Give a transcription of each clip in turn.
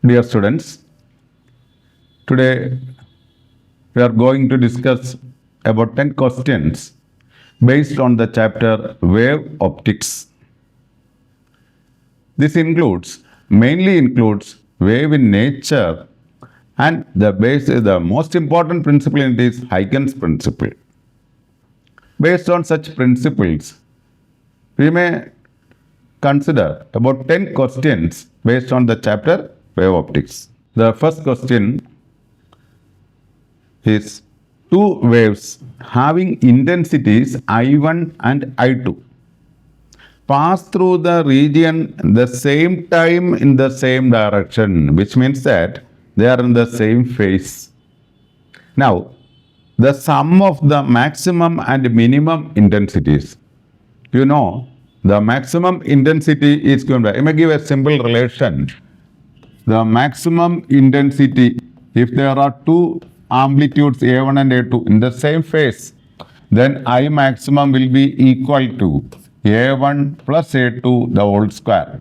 Dear students, today we are going to discuss about 10 questions based on the chapter Wave Optics. This mainly includes wave in nature, and the most important principle in it is Huygens principle. Based on such principles, we may consider about 10 questions based on the chapter Wave Optics. The first question is two waves having intensities I1 and I2 pass through the region the same time in the same direction, which means that they are in the same phase. Now, the sum of the maximum and minimum intensities. You know, the maximum intensity is given by, I may give a simple relation. The maximum intensity, if there are two amplitudes A1 and A2 in the same phase, then I maximum will be equal to A1 plus A2 the whole square.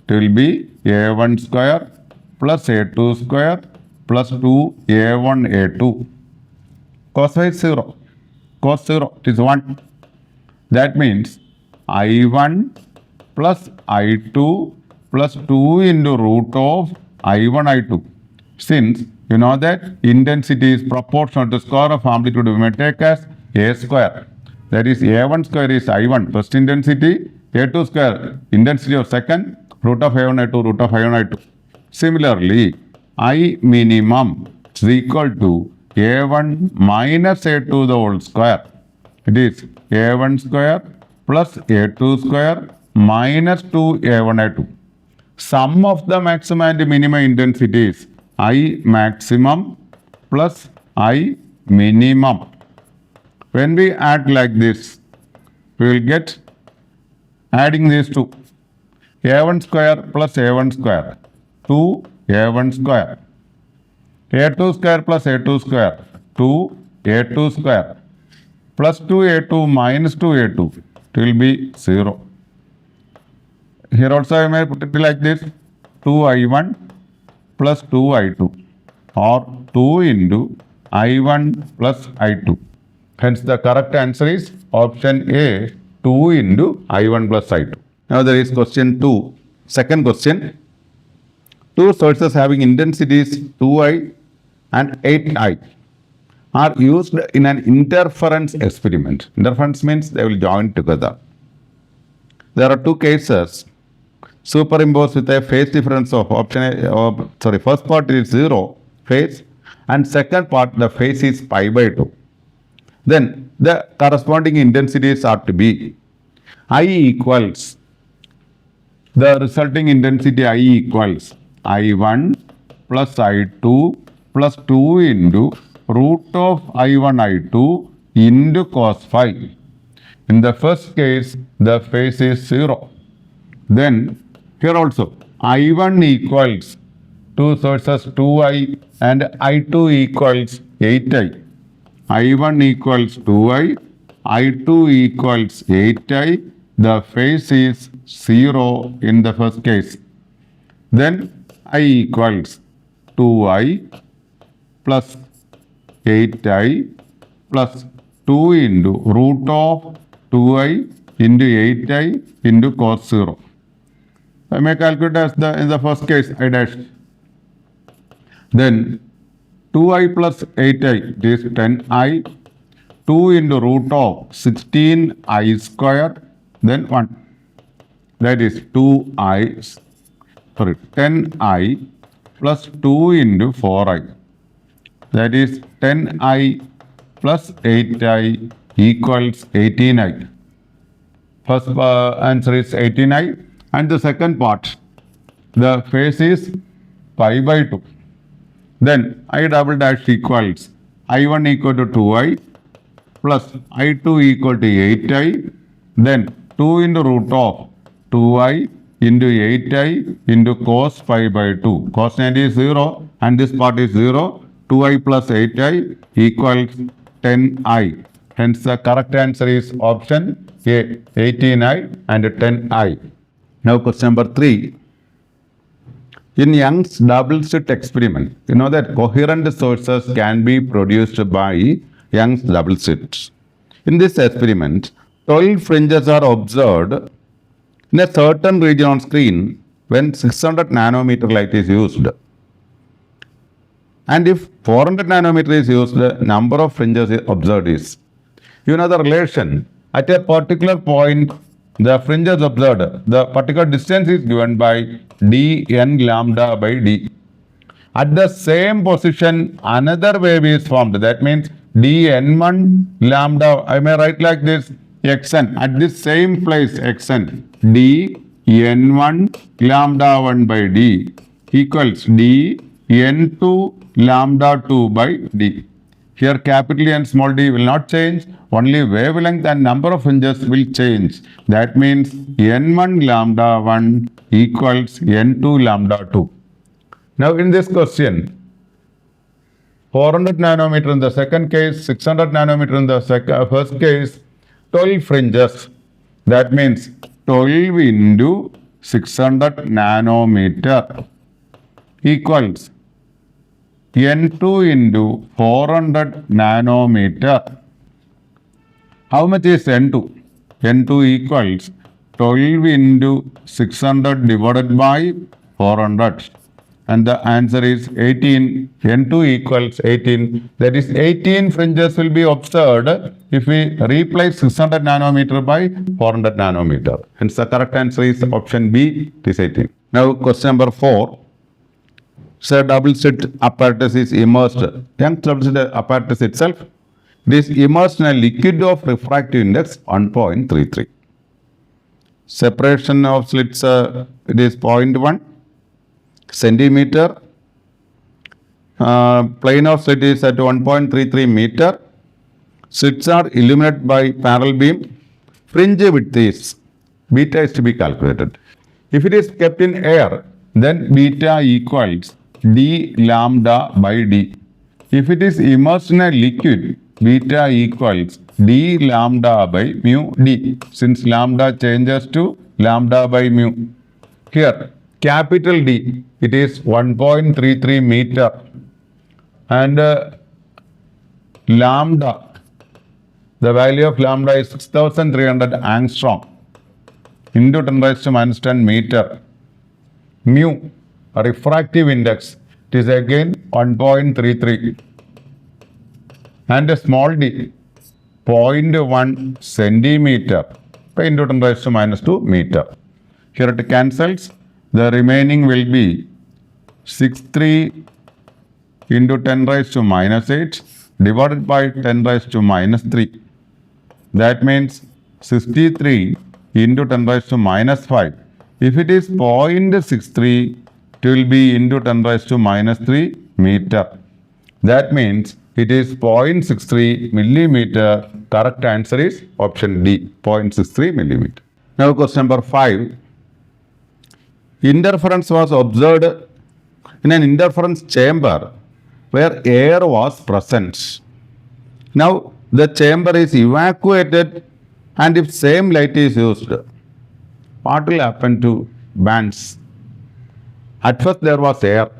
It will be A1 square plus A2 square plus 2 A1 A2. Cos is 0. Cos 0, it is 1. That means I1 plus I2 plus 2 into root of I1 I2. Since you know that intensity is proportional to square of amplitude, we may take as A square. That is A1 square is I1 first intensity, A2 square intensity of second, root of I1 I2, root of I1 I2. Similarly, I minimum is equal to A1 minus A2 the whole square. It is A1 square plus A2 square minus 2 A1 I2. Sum of the maximum and minimum intensities I maximum plus I minimum. When we add like this, we will get adding these two. A1 square plus A1 square, 2 A1 square. A2 square plus A2 square, 2 A2 square. Plus 2 A2 minus 2 A2, it will be 0. Here also I may put it like this, 2 I1 plus 2 I2 or 2 into I1 plus I2. Hence the correct answer is option A, 2 into I1 plus I2. Now there is question 2. Second question. Two sources having intensities 2I and 8I are used in an interference experiment. Interference means they will join together. There are two cases superimposed with a phase difference of first part is 0 phase and second part the phase is pi by 2. Then the corresponding intensities are to be I equals, the resulting intensity I equals I1 plus I2 plus 2 into root of I1 I2 into cos phi. In the first case, the phase is 0. Then here also I1 equals two sources 2I and I2 equals 8I. I1 equals 2I, I2 equals 8I. The phase is 0 in the first case. Then I equals 2I plus 8I plus 2 into root of 2I into 8I into cos 0. I may calculate as in the first case I dash. Then 2I plus 8I, it is 10I, 2 into root of 16I square, then 1. That is 10I plus 2 into 4I. That is 10I plus 8I equals 18I. First answer is 18I. And the second part, the phase is pi by 2. Then I double dash equals I1 equal to 2I plus I2 equal to 8I. Then 2 into root of 2I into 8I into cos pi by 2. Cos 90 is 0 and this part is 0. 2I plus 8I equals 10I. Hence the correct answer is option A, 18I and 10I. Now question number 3. In Young's double slit experiment, you know that coherent sources can be produced by Young's double slit. In this experiment, 12 fringes are observed in a certain region on screen when 600 nanometer light is used. And if 400 nanometer is used, the number of fringes observed is. You know the relation. At a particular point, the fringes observed, the particular distance is given by dn lambda by d. At the same position, another wave is formed. That means dn1 lambda, I may write like this, xn. At this same place, xn, dn1 lambda 1 by d equals dn2 lambda 2 by d. Here capital N small d will not change, only wavelength and number of fringes will change. That means n1 lambda 1 equals n2 lambda 2. Now in this question, 400 nanometer in the second case, 600 nanometer in the first case, 12 fringes. That means 12 into 600 nanometer equals N2 into 400 nanometer. How much is N2? N2 equals 12 into 600 divided by 400. And the answer is 18. N2 equals 18. That is 18 fringes will be observed if we replace 600 nanometer by 400 nanometer. Hence the correct answer is option B, it is 18. Now question number 4. So double slit apparatus is immersed. Young's double slit apparatus itself, it is immersed in a liquid of refractive index 1.33. Separation of slits, it is 0.1 centimeter. Plane of slit is at 1.33 meter. Slits are illuminated by parallel beam. Fringe width is, beta is to be calculated. If it is kept in air, then beta equals d lambda by d. If it is immersed in a liquid, beta equals d lambda by mu d, since lambda changes to lambda by mu. Here, capital D, it is 1.33 meter, and lambda, the value of lambda is 6300 angstrom into 10 raised to minus 10 meter. Mu, refractive index, it is again 1.33, and a small d, 0.1 centimeter into 10 raised to minus 2 meter. Here it cancels. The remaining will be 63 into 10 raised to minus 8 divided by 10 raised to minus 3. That means 63 into 10 raised to minus 5. If it is 0.63, it will be into 10 raised to minus 3 meter. That means it is 0.63 millimeter. Correct answer is option D, 0.63 millimeter. Now question number 5. Interference was observed in an interference chamber where air was present. Now the chamber is evacuated, and if same light is used, what will happen to bands? At first there was air,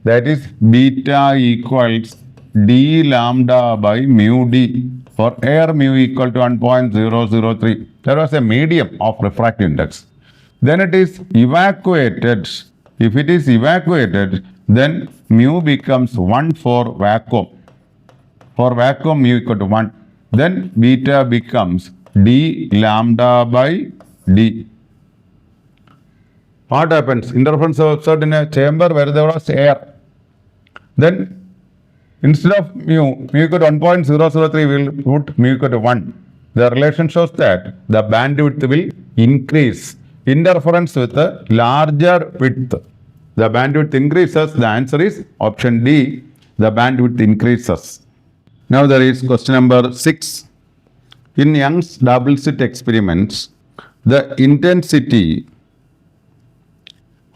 that is beta equals d lambda by mu d. For air, mu equal to 1.003. There was a medium of refractive index. Then it is evacuated. If it is evacuated, then mu becomes 1 for vacuum. For vacuum, mu equal to 1. Then beta becomes d lambda by d. What happens? Interference was observed in a chamber where there was air. Then instead of mu equal to 1.003, we will put mu equal to 1. The relation shows that the bandwidth will increase. Interference with a larger width. The bandwidth increases. The answer is option D. The bandwidth increases. Now there is question number 6. In Young's double slit experiments, the intensity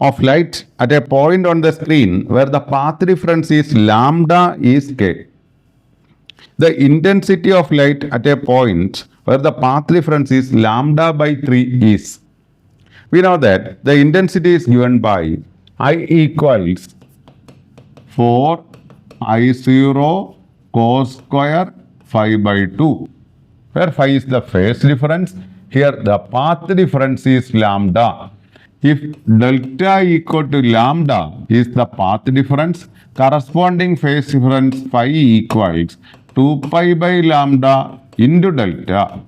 of light at a point on the screen where the path difference is lambda is k. The intensity of light at a point where the path difference is lambda by 3 is. We know that the intensity is given by I equals 4I0 cos square 5 by 2, where 5 is the phase difference. Here the path difference is lambda. If delta equal to lambda is the path difference, corresponding phase difference phi equals 2 pi by lambda into delta.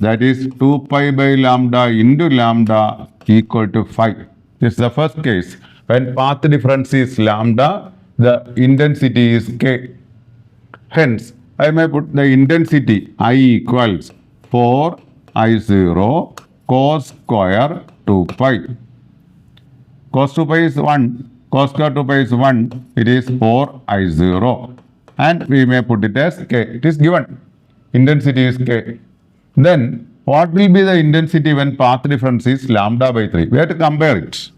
That is 2 pi by lambda into lambda equal to 5. This is the first case. When path difference is lambda, the intensity is k. Hence, I may put the intensity I equals 4I0 cos square 2 pi. Cos 2 pi is 1. Cos square 2 pi is 1. It is 4I0. And we may put it as k. It is given. Intensity is k. Then, what will be the intensity when path difference is lambda by 3? We have to compare it.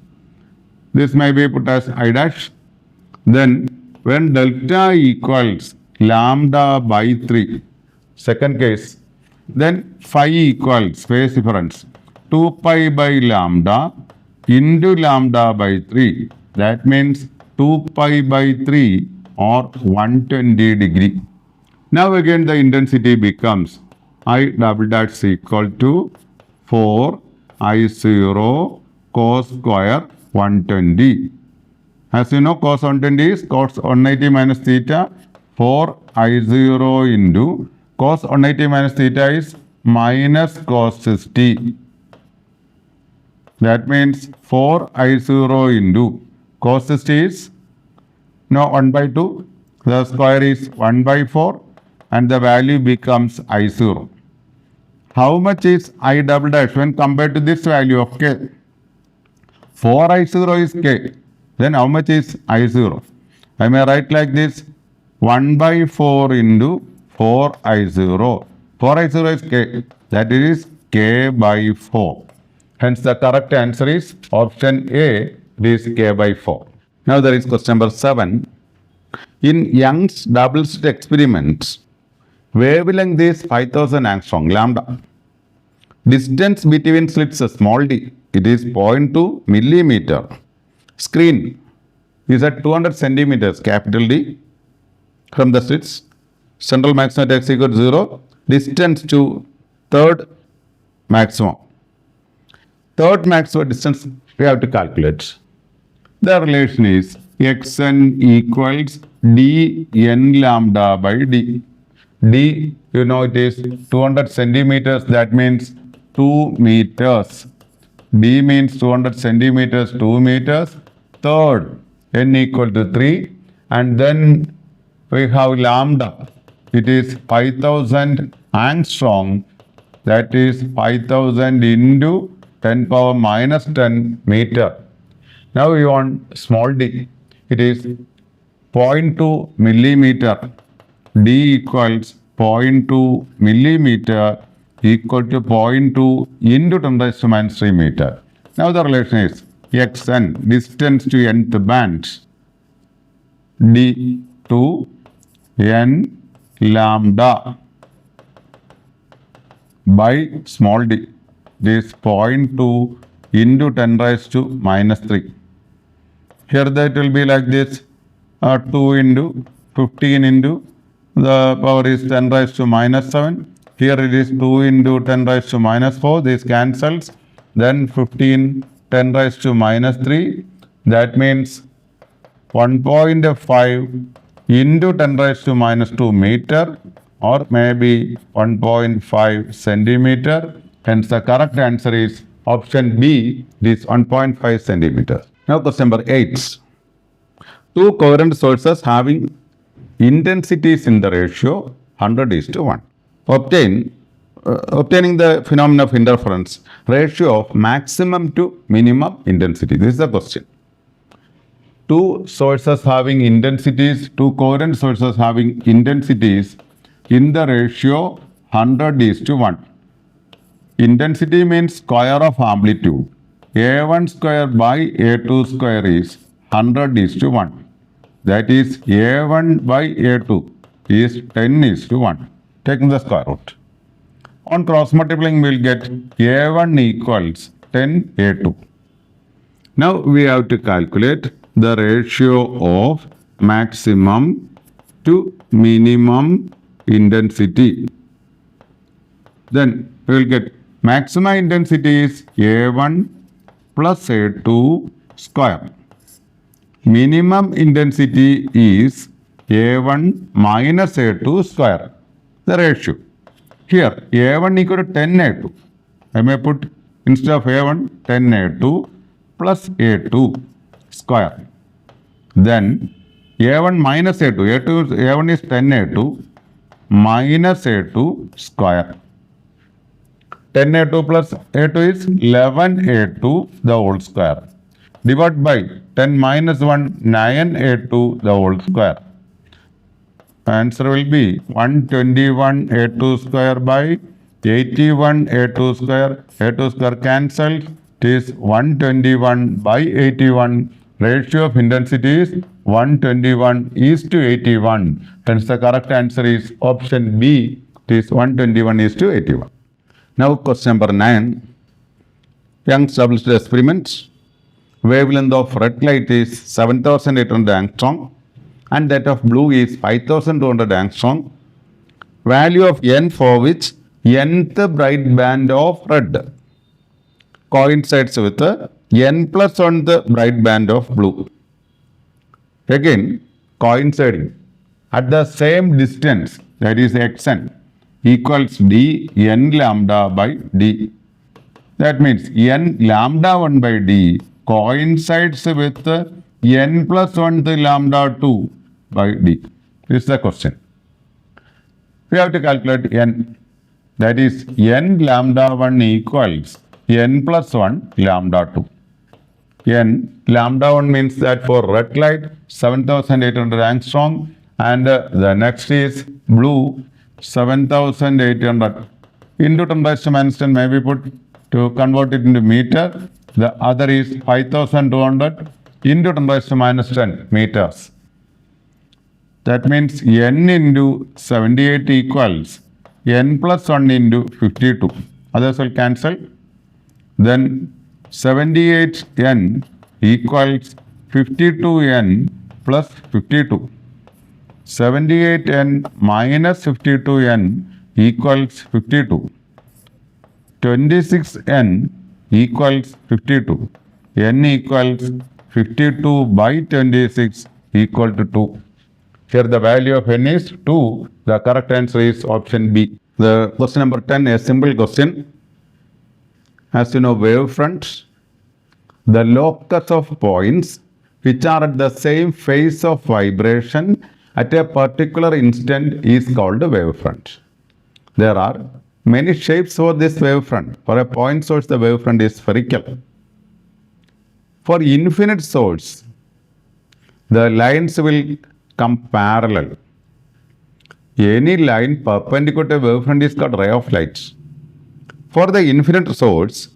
This may be put as I dash. Then, when delta equals lambda by 3, second case, then phi equals phase difference 2 pi by lambda into lambda by 3. That means 2 pi by 3 or 120 degree. Now again the intensity becomes I double dash equal to 4I0 cos square 120. As you know, cos 120 is cos 180 minus theta. 4I0 into cos 180 minus theta is minus cos 60. That means 4I0 into cos 60 is 1 by 2. The square is 1 by 4 and the value becomes I0. How much is I double dash when compared to this value of k? 4I0 is k. Then how much is I0? I may write like this 1 by 4 into 4I0. 4I0 is k. That is k by 4. Hence the correct answer is option A. It is k by 4. Now there is question number 7. In Young's double slit experiments, wavelength is 5000 angstrom lambda. Distance between slits is small d. It is 0.2 millimeter. Screen is at 200 centimeters capital D from the slits. Central maximum at x equal to 0. Distance to third maximum. Third maximum distance we have to calculate. The relation is xn equals dn lambda by d. D, you know, it is 200 centimeters. That means 2 meters. D means 200 centimeters, 2 meters. Third, n equal to 3. And then we have lambda. It is 5000 angstrom. That is 5000 into 10 power minus 10 meter. Now we want small d. It is 0.2 millimeter. D equals 0.2 millimeter equal to 0.2 into 10 raised to minus 3 meter. Now the relation is xn, distance to nth band, d to n lambda by small d. This 0.2 into 10 raised to minus 3. Here that will be like this, 2 into 15 into the power is 10 raised to minus 7. Here it is 2 into 10 raised to minus 4. This cancels. Then 15, 10 raised to minus 3. That means 1.5 into 10 raised to minus 2 meter or maybe 1.5 centimeter. Hence the correct answer is option B, this 1.5 centimeters. Now question number 8. Two coherent sources having intensities in the ratio 100:1. Obtaining the phenomenon of interference, ratio of maximum to minimum intensity. This is the question. Two sources having intensities, two coherent sources having intensities in the ratio 100:1. Intensity means square of amplitude. A1 square by A2 square is 100:1. That is A1 by A2 is 10:1. Taking the square root. On cross multiplying we will get A1 equals 10 A2. Now we have to calculate the ratio of maximum to minimum intensity. Then we will get maximum intensity is A1 plus A2 square. Minimum intensity is A1 minus A2 square. The ratio. Here A1 equal to 10A2. I may put instead of A1 10A2 plus A2 square. Then A1 minus A2. A1 is 10A2 minus A2 square. 10A2 plus A2 is 11A2 the whole square. Divide by 10 minus 1, 9A2 the whole square. Answer will be 121A2 square by 81A2 square. A2 square cancelled. It is 121 by 81. Ratio of intensity is 121:81. Hence the correct answer is option B. It is 121:81. Now question number 9. Young established experiment. Wavelength of red light is 7,800 angstrom and that of blue is 5,200 angstrom. Value of n for which nth bright band of red coincides with the n plus 1th bright band of blue. Again, coinciding at the same distance, that is xn, equals d n lambda by d. That means n lambda 1 by d coincides with n plus 1 lambda 2 by d. This is the question. We have to calculate n. That is n lambda 1 equals n plus 1 lambda 2. N lambda 1 means that for red light 7,800 angstrom and the next is blue 7,800 into 10 raised to minus 10 may be put to convert it into meter. The other is 5,200 into 10 raised to minus 10 meters. That means n into 78 equals n plus 1 into 52. Others will cancel. Then 78n equals 52n plus 52. 78n minus 52n equals 52. 26n equals 52. n equals 52 by 26 equal to 2. Here the value of n is 2. The correct answer is option B. The question number 10, a simple question. As you know, wavefront, the locus of points which are at the same phase of vibration at a particular instant is called a wavefront. There are many shapes for this wavefront. For a point source, the wavefront is spherical. For infinite source, the lines will come parallel. Any line perpendicular to a wavefront is called ray of light. For the infinite source,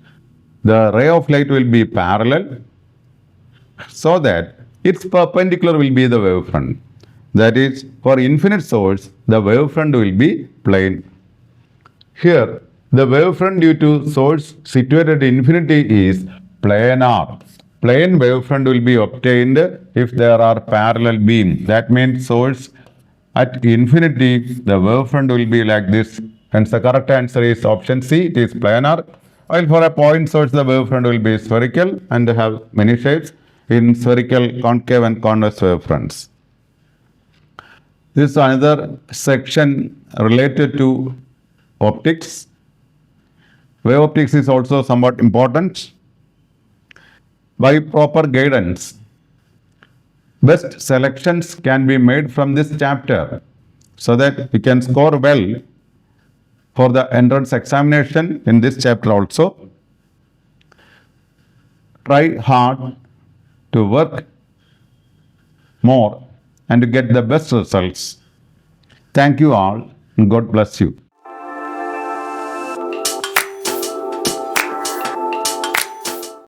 the ray of light will be parallel so that its perpendicular will be the wavefront. That is, for infinite source, the wavefront will be plane. Here, the wavefront due to source situated at infinity is planar. Plane wavefront will be obtained if there are parallel beam. That means source at infinity, the wavefront will be like this. Hence the correct answer is option C, it is planar. While for a point source, the wavefront will be spherical and have many shapes in spherical, concave and convex wavefronts. This is another section related to optics. Wave optics is also somewhat important. By proper guidance, best selections can be made from this chapter so that we can score well for the entrance examination in this chapter also. Try hard to work more and to get the best results. Thank you all and God bless you.